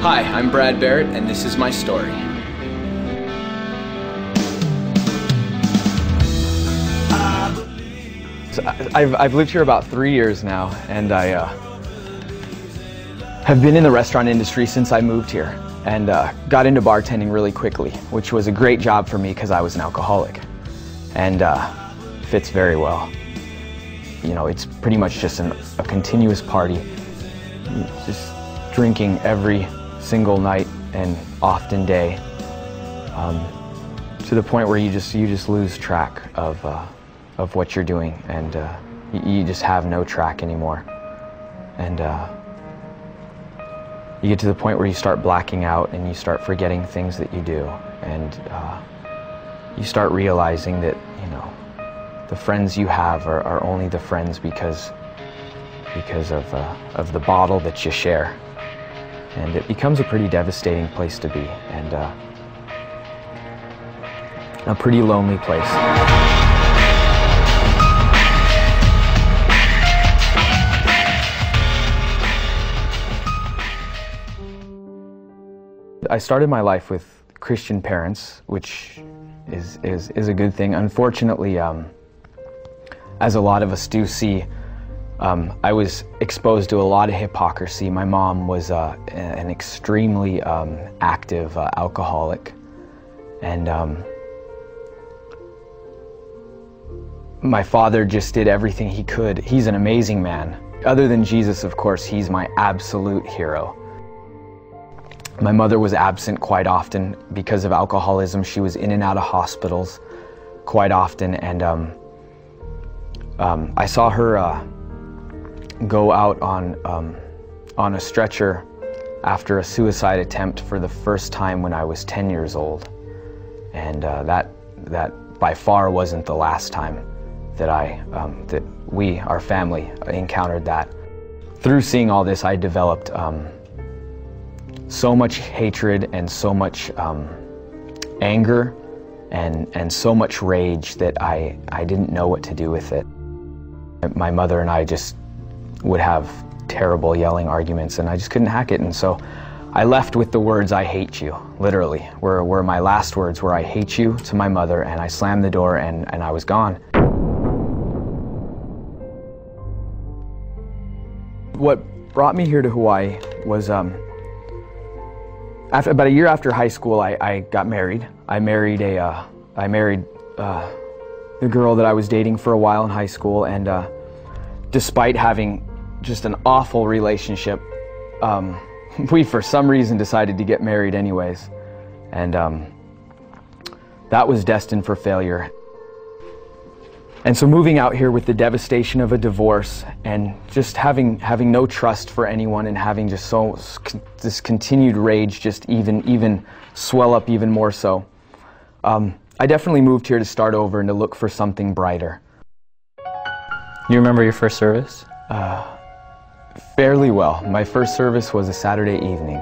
Hi, I'm Brad Barret, and this is my story. So I've lived here about 3 years now, and I have been in the restaurant industry since I moved here, and got into bartending really quickly, which was a great job for me because I was an alcoholic, and fits very well. You know, it's pretty much just a continuous party, just drinking every single night and often day, to the point where you just lose track of what you're doing, and you just have no track anymore, and you get to the point where you start blacking out and you start forgetting things that you do, and you start realizing that, you know, the friends you have are only the friends because of the bottle that you share, and it becomes a pretty devastating place to be, and a pretty lonely place. I started my life with Christian parents, which is a good thing. Unfortunately, as a lot of us do see, I was exposed to a lot of hypocrisy. My mom was an extremely active alcoholic, and my father just did everything he could. He's an amazing man. Other than Jesus, of course, he's my absolute hero. My mother was absent quite often because of alcoholism. She was in and out of hospitals quite often, and I saw her go out on a stretcher after a suicide attempt for the first time when I was 10 years old, and that by far wasn't the last time that our family encountered that. Through seeing all this, I developed so much hatred and so much anger and so much rage that I didn't know what to do with it. My mother and I just would have terrible yelling arguments, and I just couldn't hack it, and so I left with the words, "I hate you," literally, were my last words, were "I hate you" to my mother, and I slammed the door and I was gone. What brought me here to Hawaii was about a year after high school, I got married. I married the girl that I was dating for a while in high school, and despite having just an awful relationship, we for some reason decided to get married anyways, and that was destined for failure. And so moving out here with the devastation of a divorce and just having no trust for anyone, and having just this continued rage just even swell up even more so, I definitely moved here to start over and to look for something brighter. You remember your first service? Fairly well. My first service was a Saturday evening.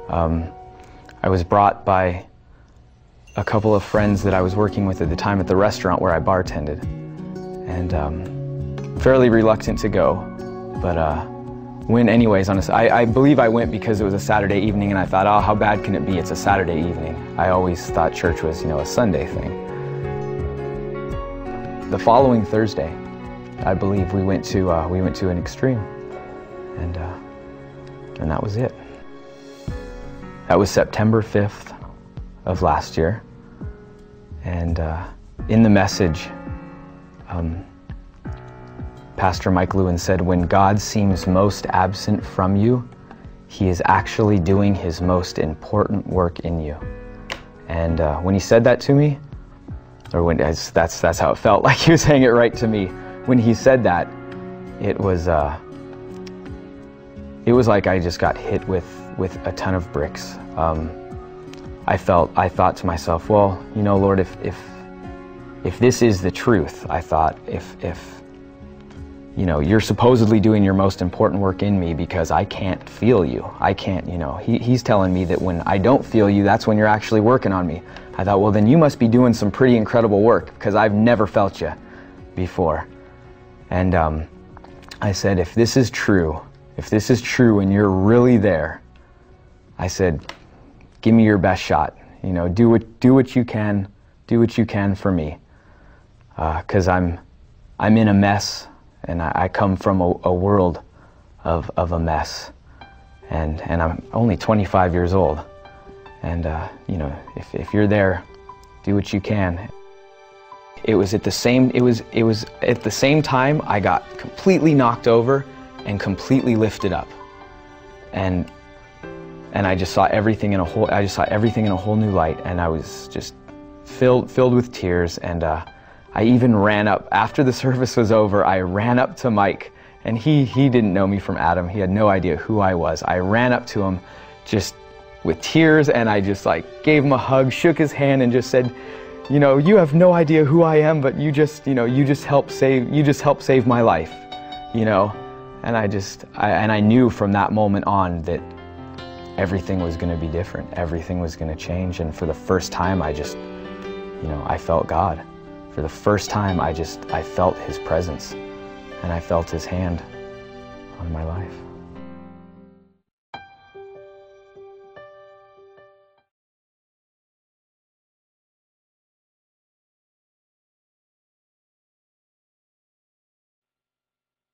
I was brought by a couple of friends that I was working with at the time at the restaurant where I bartended, and fairly reluctant to go, but went anyways. I believe I went because it was a Saturday evening, and I thought, oh, how bad can it be? It's a Saturday evening. I always thought church was, you know, a Sunday thing. The following Thursday, I believe we went to an extreme, and that was it. That was September 5th of last year, and in the message, Pastor Mike Lewin said, "When God seems most absent from you, He is actually doing His most important work in you." And when he said that to me, or that's how it felt, like he was saying it right to me. When he said that, it was like I just got hit with a ton of bricks. I thought to myself, well, you know, Lord, if this is the truth, I thought, if you know, you're supposedly doing your most important work in me because I can't feel you. I can't, you know, he's telling me that when I don't feel you, that's when you're actually working on me. I thought, well, then you must be doing some pretty incredible work because I've never felt you before. And I said, if this is true and you're really there, I said, give me your best shot. You know, do what you can for me. 'Cause I'm in a mess, and I come from a world of a mess. And I'm only 25 years old. And you know, if you're there, do what you can. It was at the same time I got completely knocked over and completely lifted up. And I just saw everything in a whole new light, and I was just filled with tears. And I even ran up after the service was over. I ran up to Mike, and he didn't know me from Adam. He had no idea who I was. I ran up to him just with tears, and I just like gave him a hug, shook his hand, and just said, you know, you have no idea who I am, but you just helped save my life, you know. And I knew from that moment on that everything was going to be different. Everything was going to change. And for the first time, I felt God. For the first time, I felt His presence, and I felt His hand on my life.